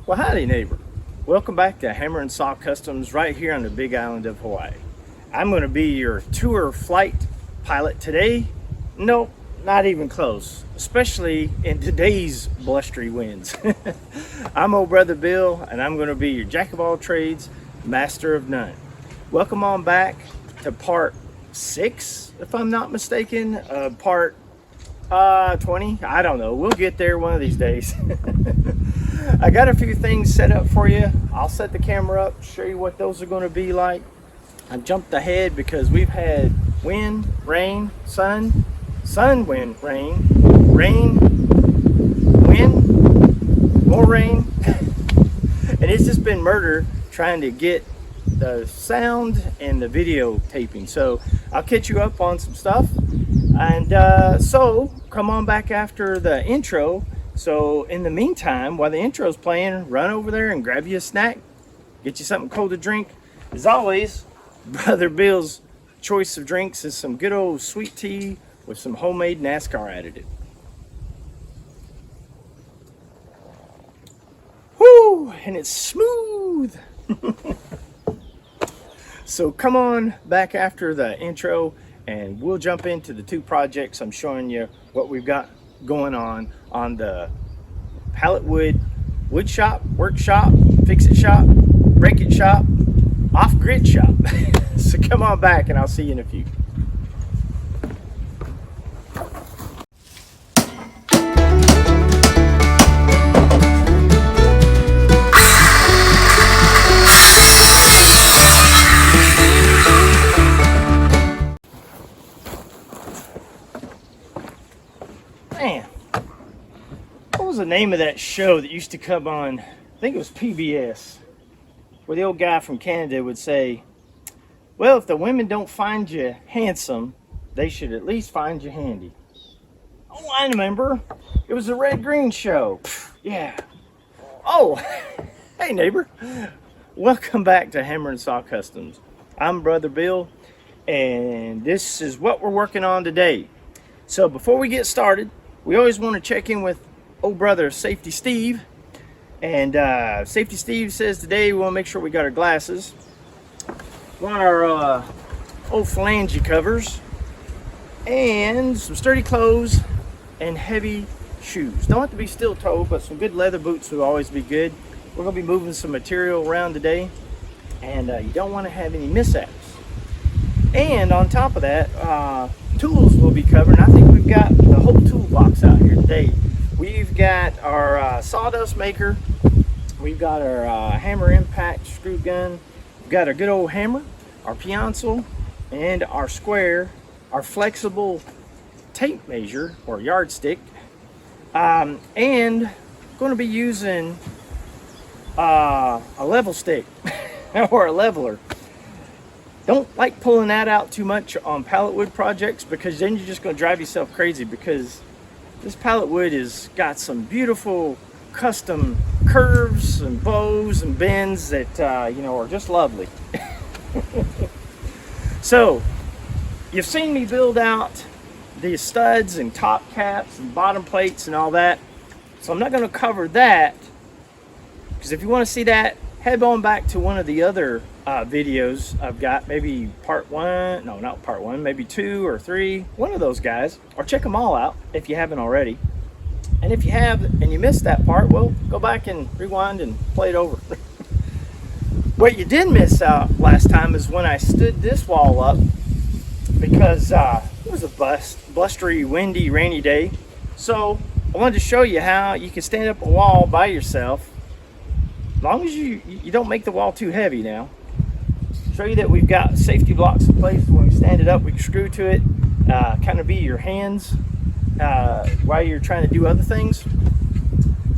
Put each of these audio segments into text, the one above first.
Well, howdy neighbor. Welcome back to Hammer and Saw Customs right here on the big island of Hawaii. I'm going to be your tour flight pilot today. Nope, not even close, especially in today's blustery winds. I'm old brother Bill, and I'm going to be your jack of all trades, master of none. Welcome on back to part 6, if I'm not mistaken, part 20. I don't know, we'll get there one of these days. I got a few things set up for you. I'll set the camera up, show you what those are going to be like. I jumped ahead because we've had wind, rain, sun, wind, rain, wind, more rain. And it's just been murder trying to get the sound and the video taping. So I'll catch you up on some stuff. And so come on back after the intro. So in the meantime, while the intro's playing, run over there and grab you a snack, get you something cold to drink. As always, Brother Bill's choice of drinks is some good old sweet tea with some homemade NASCAR additive. Whoo, and it's smooth. So come on back after the intro and we'll jump into the 2 projects. I'm showing you what we've got going on the pallet wood shop, workshop, fix it shop, break it shop, off-grid shop. So come on back and I'll see you in a few. Man, what was the name of that show that used to come on? I think it was PBS, where the old guy from Canada would say, well, if the women don't find you handsome, they should at least find you handy. Oh, I remember. It was the Red Green show. Yeah. Oh, hey neighbor. Welcome back to Hammer and Saw Customs. I'm Brother Bill, and this is what we're working on today. So before we get started, we always want to check in with old brother Safety Steve. And Safety Steve says today we want to make sure we got our glasses. We want our old phalange covers. And some sturdy clothes and heavy shoes. Don't have to be steel-toed, but some good leather boots will always be good. We're going to be moving some material around today. And you don't want to have any mishaps. And on top of that, tools will be covered. I think we've got the whole toolbox out here today. We've got our sawdust maker. We've got our hammer impact screw gun. We've got our good old hammer, our pencil, and our square, our flexible tape measure or yardstick. And going to be using a level stick or a leveler. Don't like pulling that out too much on pallet wood projects, because then you're just going to drive yourself crazy, because this pallet wood has got some beautiful custom curves and bows and bends that you know, are just lovely. So you've seen me build out the studs and top caps and bottom plates and all that, so I'm not going to cover that, because if you want to see that, head on back to one of the other videos I've got, maybe part 1, no, not part 1, maybe 2 or 3, one of those guys, or check them all out if you haven't already. And if you have and you missed that part, well, go back and rewind and play it over. What you did miss out last time is when I stood this wall up, because it was a blustery, windy, rainy day. So I wanted to show you how you can stand up a wall by yourself, as long as you don't make the wall too heavy. Now show you that we've got safety blocks in place. When we stand it up, we can screw to it, kind of be your hands while you're trying to do other things.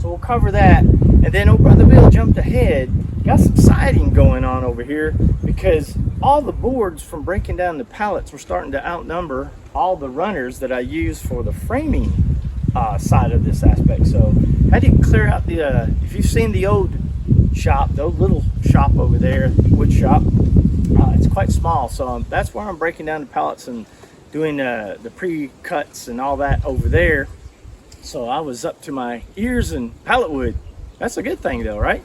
So we'll cover that. And then old brother Bill jumped ahead, got some siding going on over here, because all the boards from breaking down the pallets were starting to outnumber all the runners that I use for the framing side of this aspect. So I did clear out the if you've seen the old shop, the old little shop over there, wood shop, it's quite small. So that's where I'm breaking down the pallets and doing the pre-cuts and all that over there. So I was up to my ears in pallet wood. That's a good thing though, right?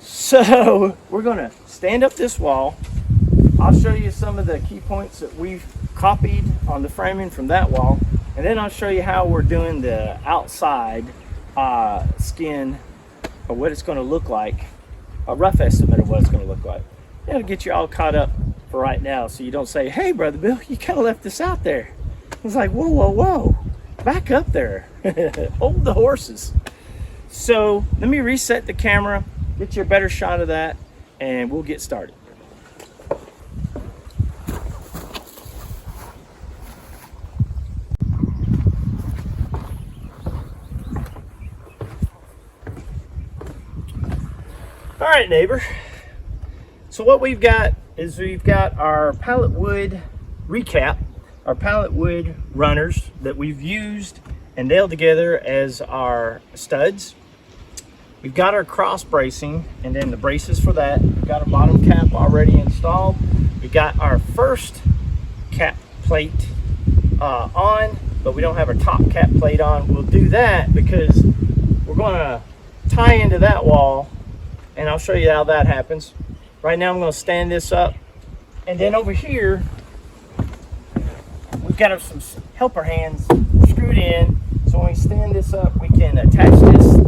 So we're gonna stand up this wall. I'll show you some of the key points that we've copied on the framing from that wall, and then I'll show you how we're doing the outside skin, or what it's gonna look like, a rough estimate of what it's gonna look like. That'll get you all caught up for right now, so you don't say, hey Brother Bill, you kind of left this out there. It's like, whoa, whoa, whoa, back up there. Hold the horses. So let me reset the camera, get you a better shot of that, and we'll get started. All right, neighbor. So what we've got is we've got our pallet wood recap, our pallet wood runners that we've used and nailed together as our studs. We've got our cross bracing and then the braces for that. We've got our bottom cap already installed. We've got our first cap plate on, but we don't have our top cap plate on. We'll do that because we're going to tie into that wall, and I'll show you how that happens. Right now I'm going to stand this up, and then over here we've got some helper hands screwed in, so when we stand this up we can attach this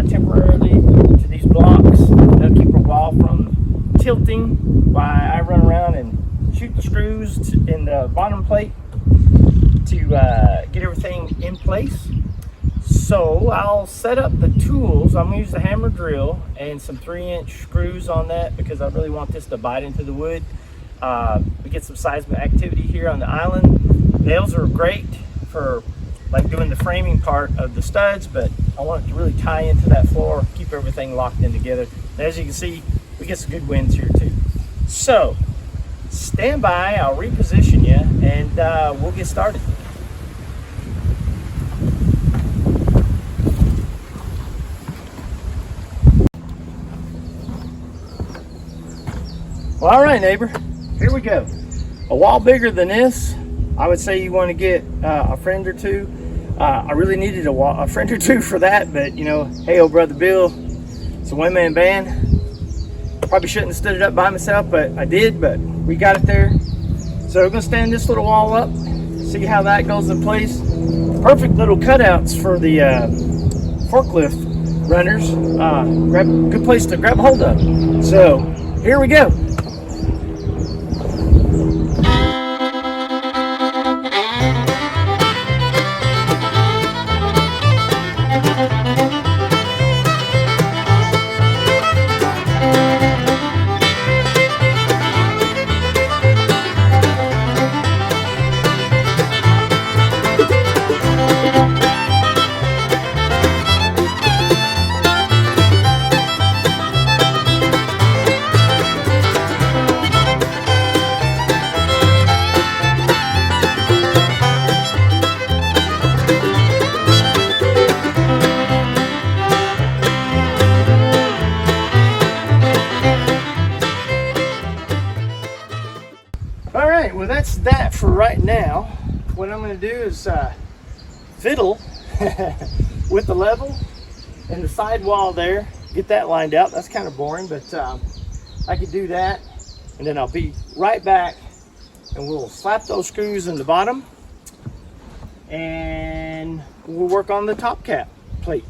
temporarily to these blocks. That'll keep our wall from tilting while I run around and shoot the screws in the bottom plate to get everything in place. So I'll set up the tools. I'm going to use the hammer drill and some 3-inch screws on that because I really want this to bite into the wood. We get some seismic activity here on the island. Nails are great for like doing the framing part of the studs, but I want it to really tie into that floor, keep everything locked in together. And as you can see, we get some good winds here too. So stand by, I'll reposition you, and we'll get started. Well, all right, neighbor, here we go. A wall bigger than this, I would say you want to get a friend or two. I really needed a friend or two for that, but you know, hey, old Brother Bill, it's a one-man band. Probably shouldn't have stood it up by myself, but I did, but we got it there. So we're gonna stand this little wall up, see how that goes in place. Perfect little cutouts for the forklift runners. Good place to grab a hold of. So here we go. Well, that's that for right now. What I'm going to do is fiddle with the level and the side wall there, get that lined out. That's kind of boring, but I could do that, and then I'll be right back and we'll slap those screws in the bottom and we'll work on the top cap plate.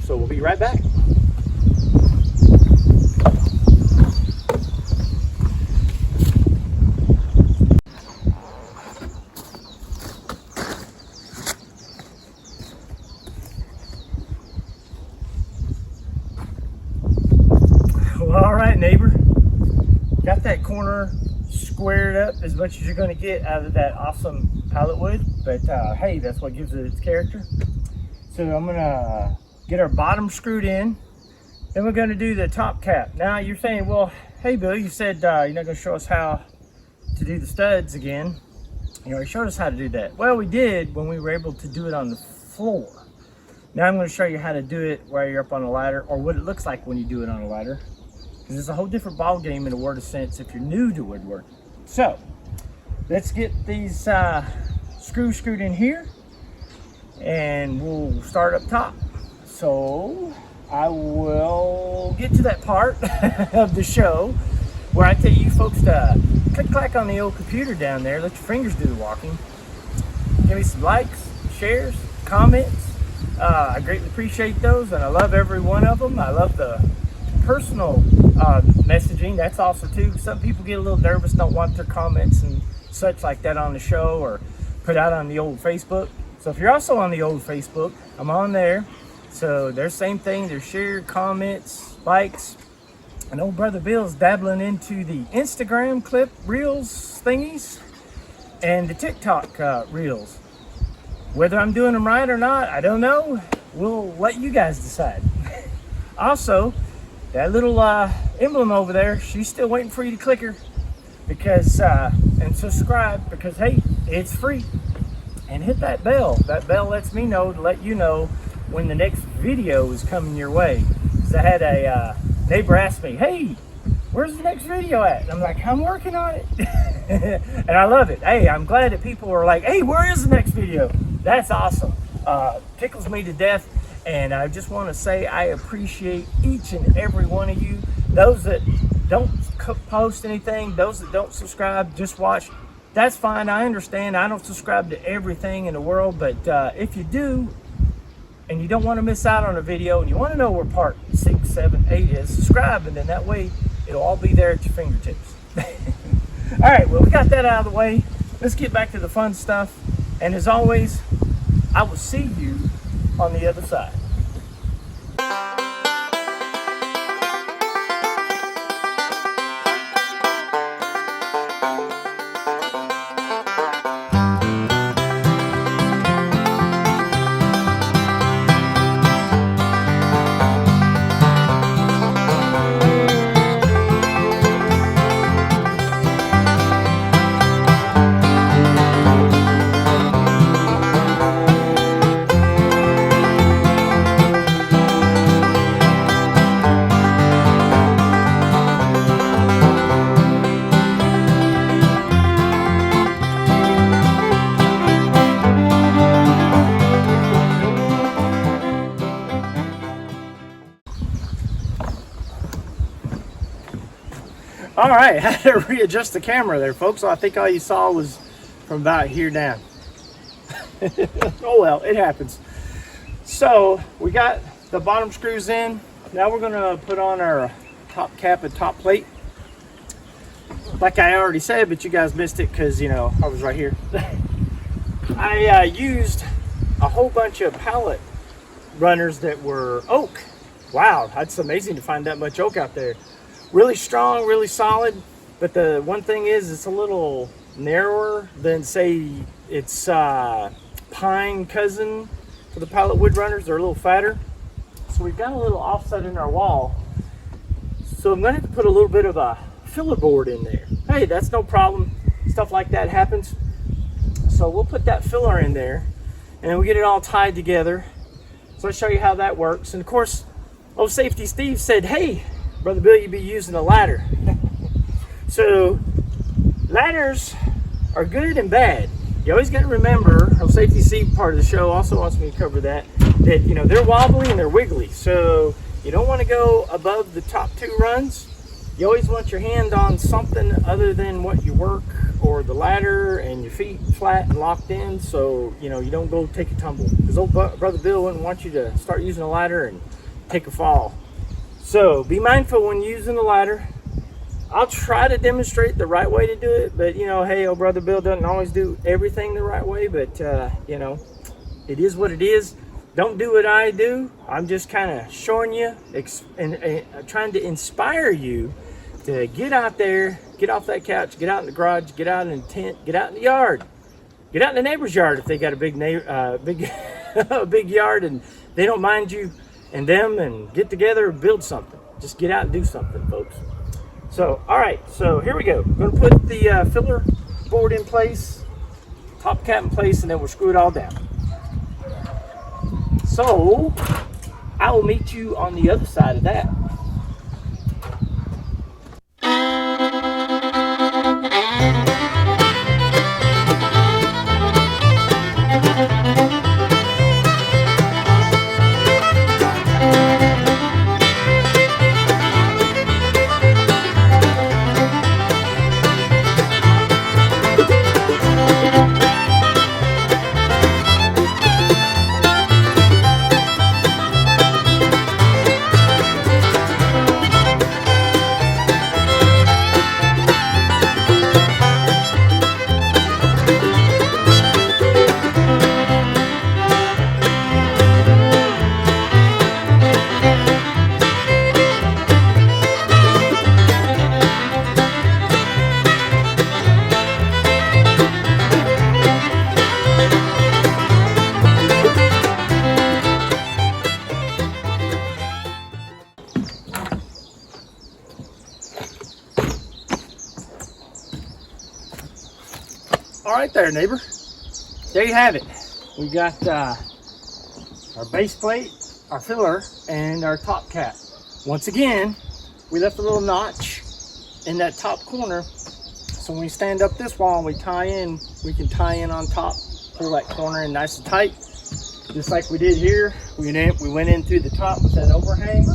So we'll be right back. All right, neighbor, got that corner squared up as much as you're going to get out of that awesome pallet wood, but hey, that's what gives it its character. So I'm going to get our bottom screwed in, then we're going to do the top cap. Now you're saying, well, hey Bill, you said you're not going to show us how to do the studs again. You already showed us how to do that. Well, we did when we were able to do it on the floor. Now I'm going to show you how to do it while you're up on a ladder, or what it looks like when you do it on a ladder. Because it's a whole different ball game in a word of sense if you're new to woodworking. So let's get these screws screwed in here and we'll start up top. So I will get to that part of the show where I tell you folks to click on the old computer down there, let your fingers do the walking. Give me some likes, shares, comments. I greatly appreciate those, and I love every one of them. I love the personal messaging. That's also too. Some people get a little nervous, don't want their comments and such like that on the show or put out on the old Facebook. So if you're also on the old Facebook, I'm on there. So there's same thing. There's share, comments, likes. And old brother Bill's dabbling into the Instagram clip reels thingies and the TikTok reels. Whether I'm doing them right or not, I don't know. We'll let you guys decide. Also, that little emblem over there, she's still waiting for you to click her because and subscribe, because hey, it's free. And hit that bell. That bell lets me know to let you know when the next video is coming your way. So I had a neighbor ask me, hey, where's the next video at? And I'm like, I'm working on it. And I love it. Hey, I'm glad that people are like, hey, where is the next video? That's awesome. Tickles me to death. And I just want to say I appreciate each and every one of you. Those that don't post anything, those that don't subscribe, just watch. That's fine. I understand. I don't subscribe to everything in the world. But if you do, and you don't want to miss out on a video, and you want to know where part 6, 7, 8 is, subscribe, and then that way it'll all be there at your fingertips. All right, well, we got that out of the way. Let's get back to the fun stuff. And as always, I will see you on the other side. All right, I had to readjust the camera there, folks. So I think all you saw was from about here down. Oh well, it happens. So we got the bottom screws in. Now we're gonna put on our top cap and top plate. Like I already said, but you guys missed it because, you know, I was right here. I used a whole bunch of pallet runners that were oak. Wow, that's amazing to find that much oak out there. Really strong, really solid, but the one thing is it's a little narrower than, say, its pine cousin for the pallet wood runners. They're a little fatter. So we've got a little offset in our wall. So I'm going to put a little bit of a filler board in there. Hey, that's no problem. Stuff like that happens. So we'll put that filler in there and then we get it all tied together. So I'll show you how that works. And of course, old Safety Steve said, hey, Brother Bill, you'd be using a ladder. So ladders are good and bad. You always got to remember, old Safety Steve part of the show also wants me to cover that, you know, they're wobbly and they're wiggly. So you don't want to go above the top 2 runs. You always want your hand on something other than what you work, or the ladder, and your feet flat and locked in, so you know you don't go take a tumble. Because old Brother Bill wouldn't want you to start using a ladder and take a fall. So be mindful when using the ladder. I'll try to demonstrate the right way to do it, but you know, hey, old Brother Bill doesn't always do everything the right way, but you know, it is what it is. Don't do what I do. I'm just kind of showing you and trying to inspire you to get out there, get off that couch, get out in the garage, get out in the tent, get out in the yard, get out in the neighbor's yard if they got a big big yard and they don't mind you and them, and get together and build something. Just get out and do something, folks. So, all right, so here we go. We're gonna put the filler board in place, top cap in place, and then we'll screw it all down. So, I will meet you on the other side of that. right there, neighbor. There you have it. We got our base plate, our filler, and our top cap. Once again, we left a little notch in that top corner, so when we stand up this wall and we tie in, we can tie in on top, pull that corner in nice and tight, just like we did here. We went in through the top with that overhang,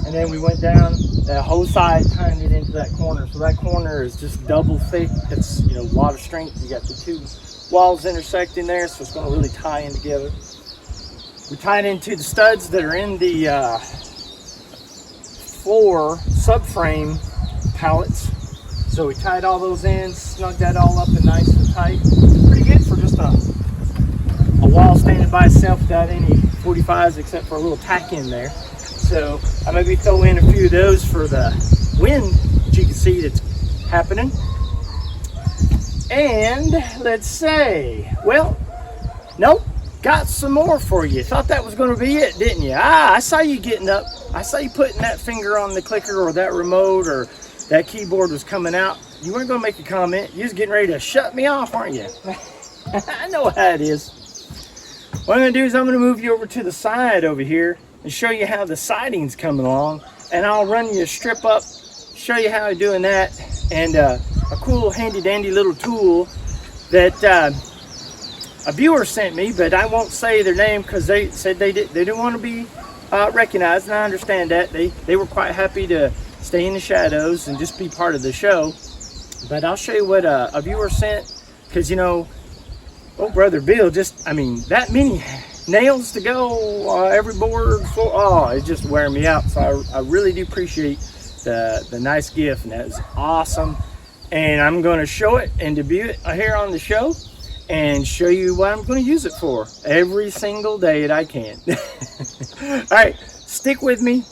and then we went down that whole side, tying it into that corner. So that corner is just double thick. It's, you know, a lot of strength. You got the two walls intersecting there, so it's going to really tie in together. We tied into the studs that are in the floor subframe pallets. So we tied all those in, snugged that all up and nice and tight. Pretty good for just a wall standing by itself without any 45s except for a little tack in there. So I maybe throw in a few of those for the wind that you can see that's happening. And let's say, well, nope, got some more for you. Thought that was going to be it, didn't you? I saw you getting up. I saw you putting that finger on the clicker or that remote or that keyboard was coming out. You weren't going to make a comment. You was getting ready to shut me off, aren't you? I know how it is. What I'm going to do is I'm going to move you over to the side over here and show you how the siding's coming along. And I'll run you a strip up, show you how I'm doing that. And a cool handy dandy little tool that a viewer sent me, but I won't say their name because they said they didn't want to be recognized, and I understand that. They were quite happy to stay in the shadows and just be part of the show. But I'll show you what a viewer sent, because, you know, oh, Brother Bill, just, I mean, that many nails to go, every board, oh, it's just wearing me out. So I really do appreciate the nice gift, and that was awesome. And I'm going to show it and debut it here on the show and show you what I'm going to use it for every single day that I can. All right, stick with me.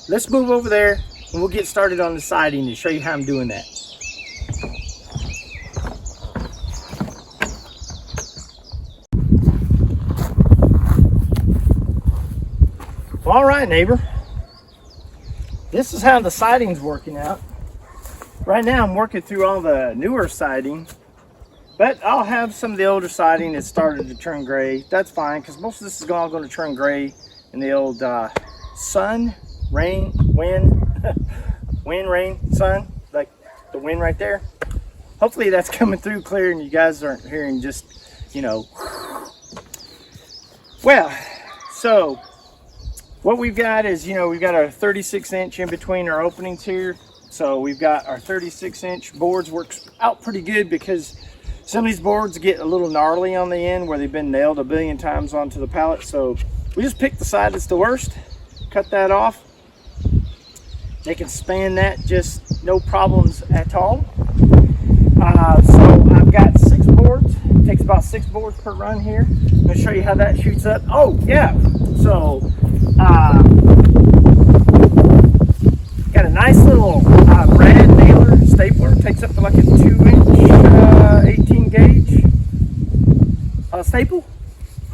Let's move over there and we'll get started on the siding and show you how I'm doing that. Well, all right, neighbor. This is how the siding's working out. Right now I'm working through all the newer siding, but I'll have some of the older siding that started to turn gray. That's fine, because most of this is all going to turn gray in the old sun, rain, wind, wind, rain, sun, like the wind right there. Hopefully that's coming through clear and you guys aren't hearing just, you know. Well, so what we've got is, you know, we've got our 36-inch in between our openings here. So we've got our 36-inch boards. Works out pretty good because some of these boards get a little gnarly on the end where they've been nailed a billion times onto the pallet. So we just pick the side that's the worst, cut that off. They can span that just no problems at all. So I've got 6 boards. It takes about 6 boards per run here. I'm going to show you how that shoots up. Oh, yeah. So got a nice little brad nailer stapler. Takes up to like a 2-inch 18 gauge staple.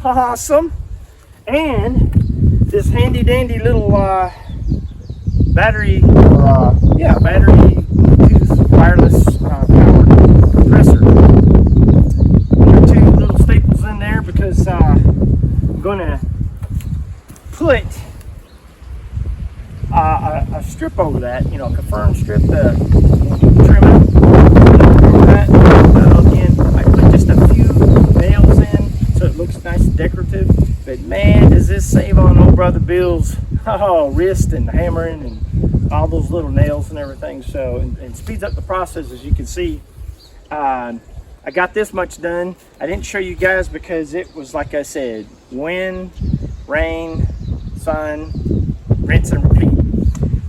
Awesome. And this handy dandy little battery Bluetooth wireless powered compressor. There are 2 little staples in there because I'm going to put a strip over that, you know, a confirmed strip to trim it. Again, I put just a few nails in so it looks nice and decorative. But man, does this save on old Brother Bill's wrist and hammering and all those little nails and everything. So and speeds up the process, as you can see. I got this much done. I didn't show you guys because it was, like I said, wind, rain, sun, rinse and repeat.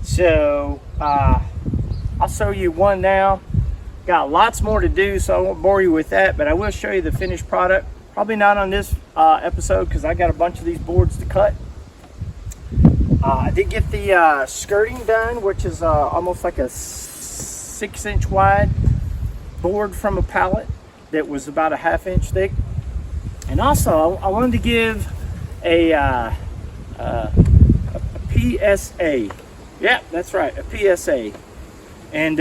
So I'll show you one now. Got lots more to do, so I won't bore you with that, but I will show you the finished product. Probably not on this episode because I got a bunch of these boards to cut. I did get the skirting done, which is almost like a 6-inch wide board from a pallet that was about a 1/2 inch thick. And also I wanted to give a PSA. Yeah, that's right, a PSA. And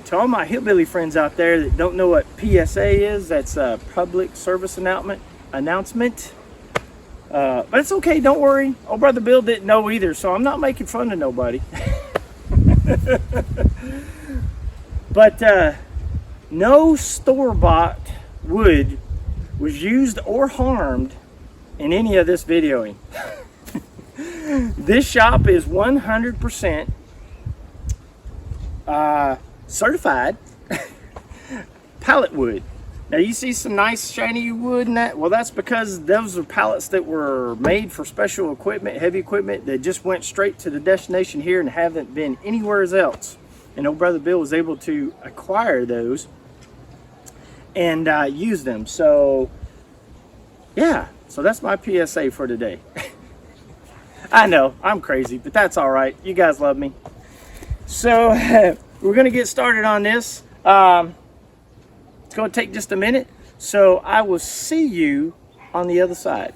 to all my hillbilly friends out there that don't know what PSA is, that's a public service announcement. But it's okay, don't worry. Old Brother Bill didn't know either, so I'm not making fun of nobody. But no store-bought wood was used or harmed in any of this videoing. This shop is 100% certified pallet wood. Now you see some nice shiny wood in that. Well, that's because those are pallets that were made for special equipment, heavy equipment, that just went straight to the destination here and haven't been anywhere else. And old Brother Bill was able to acquire those and use them. So yeah, so that's my PSA for today. I know, I'm crazy, but that's all right. You guys love me. So we're gonna get started on this. It's gonna take just a minute. So I will see you on the other side.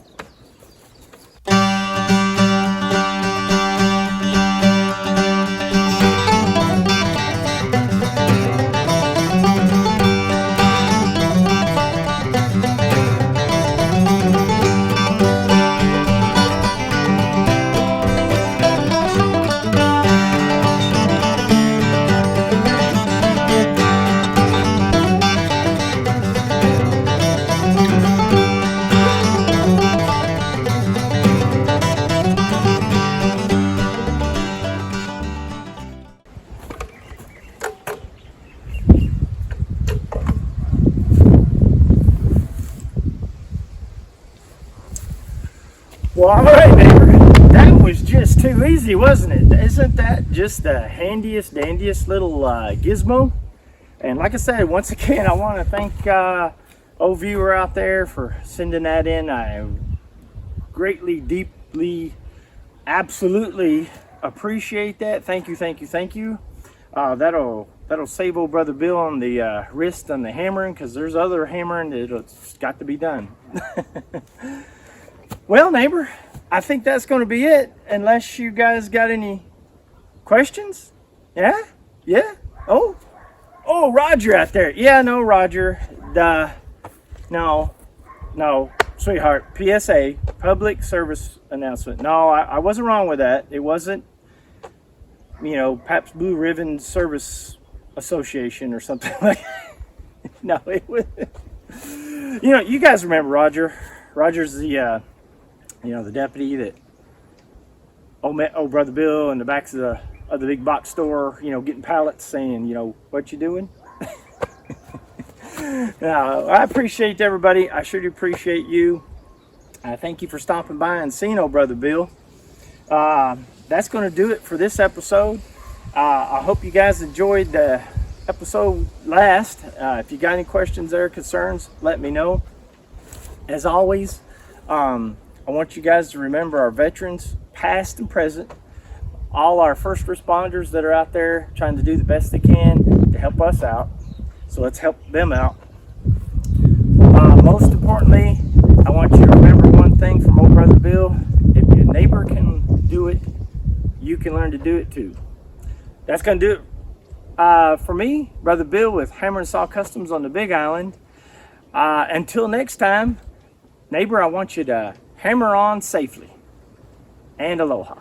Well, all right, neighbor. That was just too easy, wasn't it? Isn't that just the handiest, dandiest little gizmo? And like I said, once again, I want to thank old viewer out there for sending that in. I greatly, deeply, absolutely appreciate that. Thank you, thank you, thank you. That'll save old Brother Bill on the wrist and the hammering, because there's other hammering that's got to be done. Well, neighbor, I think that's going to be it, unless you guys got any questions. Yeah? Oh, Roger out there. Yeah, no, Roger. No, sweetheart. PSA, public service announcement. No, I wasn't wrong with that. It wasn't, Pabst Blue Ribbon Service Association or something like that. No, it was. You guys remember Roger. Roger's the the deputy that old Brother Bill in the back of the big box store, getting pallets, saying, what you doing? Now, I appreciate everybody. I sure do appreciate you. I thank you for stopping by and seeing old Brother Bill. That's going to do it for this episode. I hope you guys enjoyed the episode last. If you got any questions or concerns, let me know. As always, I want you guys to remember our veterans, past and present, all our first responders that are out there trying to do the best they can to help us out. So let's help them out. Most importantly, I want you to remember one thing from old Brother Bill. If your neighbor can do it, you can learn to do it too. That's going to do it for me, Brother Bill with Hammer and Saw Customs on the Big Island. Until next time, neighbor, I want you to hammer on safely, and aloha.